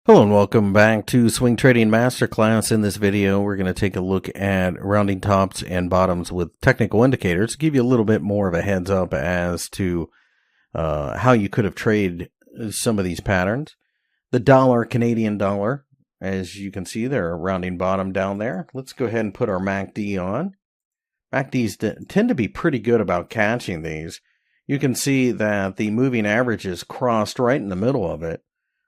Hello and welcome back to Swing Trading Masterclass. In this video, we're going to take a look at rounding tops and bottoms with technical indicators to give you a little bit more of a heads up as to how you could have traded some of these patterns. The dollar, Canadian dollar, as you can see, they're rounding bottom down there. Let's go ahead and put our MACD on. MACDs tend to be pretty good about catching these. You can see that the moving average is crossed right in the middle of it.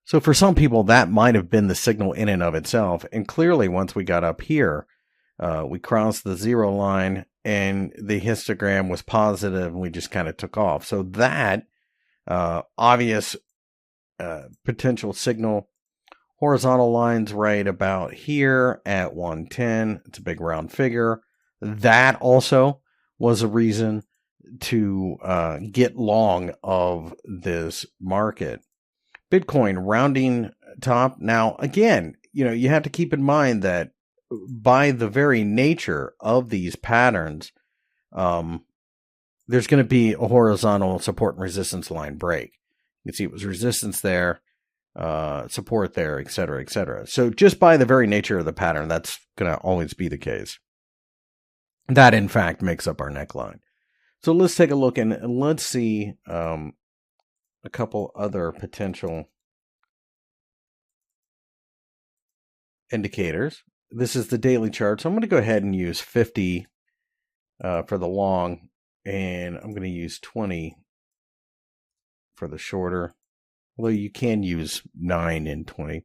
So for some people, that might have been the signal in and of itself. And clearly, once we got up here, we crossed the zero line and the histogram was positive and we just kind of took off. So that obvious potential signal, horizontal lines right about here at 110. It's a big round figure. That also was a reason to get long of this market. Bitcoin rounding top. Now, again, you have to keep in mind that by the very nature of these patterns, there's going to be a horizontal support and resistance line break. You can see it was resistance there, support there, et cetera, et cetera. So just by the very nature of the pattern, that's going to always be the case. That, in fact, makes up our neckline. So let's take a look and let's see a couple other potential indicators. This is the daily chart. So I'm going to go ahead and use 50 for the long, and I'm going to use 20 for the shorter, although you can use 9 and 20.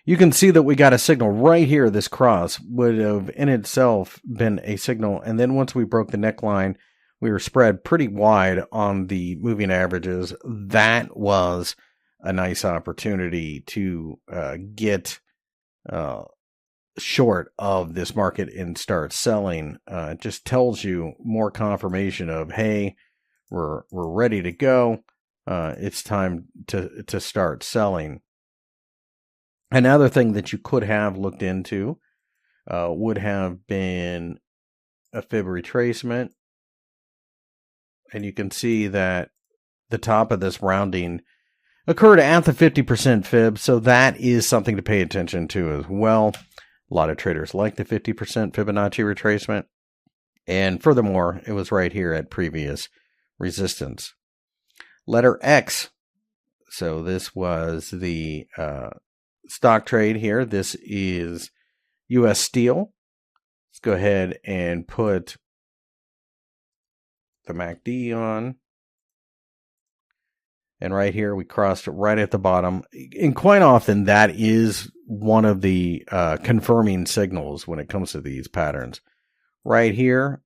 You can see that we got a signal right here. This cross would have in itself been a signal, and then once we broke the neckline, we were spread pretty wide on the moving averages. That was a nice opportunity to get short of this market and start selling. It just tells you more confirmation of, hey, we're ready to go. It's time to start selling. Another thing that you could have looked into would have been a fib retracement. And you can see that the top of this rounding occurred at the 50% fib. So that is something to pay attention to as well. A lot of traders like the 50% Fibonacci retracement. And furthermore, it was right here at previous resistance. Letter X. So this was the stock trade here. This is U.S. Steel. Let's go ahead and put the MACD on. And right here, we crossed right at the bottom. And quite often, that is one of the confirming signals when it comes to these patterns. Right here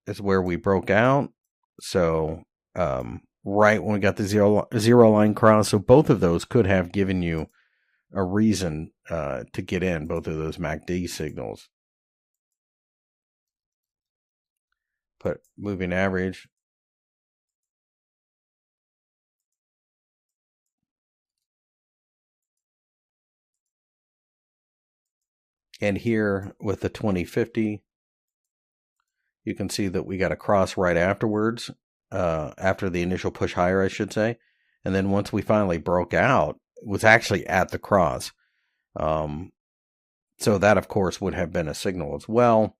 is where we broke out. So right when we got the zero line cross. So both of those could have given you a reason to get in, both of those MACD signals. Put moving average. And here with the 2050, you can see that we got a cross right afterwards, after the initial push higher, I should say. And then once we finally broke out, it was actually at the cross. So that, of course, would have been a signal as well.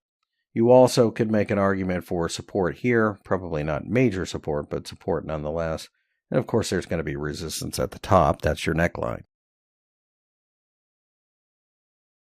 You also could make an argument for support here, probably not major support, but support nonetheless. And of course, there's going to be resistance at the top. That's your neckline.